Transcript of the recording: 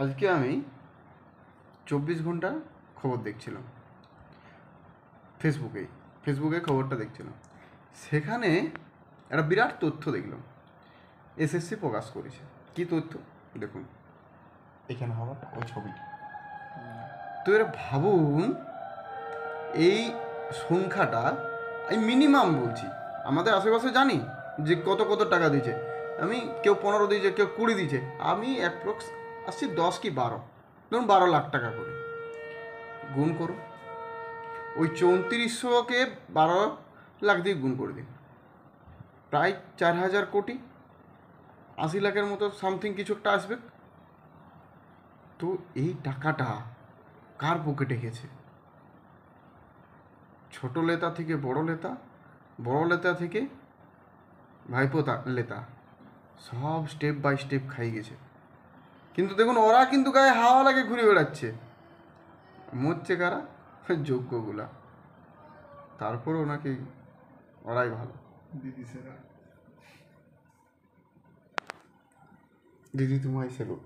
আজকে আমি 24 ঘন্টা খবর দেখছিলাম ফেসবুকে খবরটা দেখছিলাম। সেখানে একটা বিরাট তথ্য দেখলাম, এসএসসি প্রকাশ করেছে। কি তথ্য দেখুন, এখানে হওয়ার ওই ছবিটি। তো এরা ভাবুন, এই সংখ্যাটা আমি মিনিমাম বলছি, আমাদের আশেপাশে জানি যে কত কত টাকা দিয়েছে। আমি কেউ 15 দিয়েছে, কেউ 20 দিয়েছে, আমি অ্যাপ্রক্স আসছি 10 কি 12, ধরুন 12 লাখ টাকা করে গুণ করো। ওই 3400কে 12 লাখ দিয়ে গুণ করে দিন, প্রায় 4000 কোটি, 80 লাখের মতো সামথিং কিছু একটা আসবে। তো এই টাকাটা কার পকেটে গেছে? ছোট লেতা থেকে বড় লেতা, বড় লেতা থেকে ভাইপো লেতা, সব স্টেপ বাই স্টেপ খাই গেছে। কিন্তু দেখুন, ওরা কিন্তু গায়ে হাওয়া লাগে ঘুরে বেড়াচ্ছে। মরছে কারা? যোগ্যগুলা। তারপরে ওনাকে ওরাই ভালো। দিদি তোমায় স্যালুট।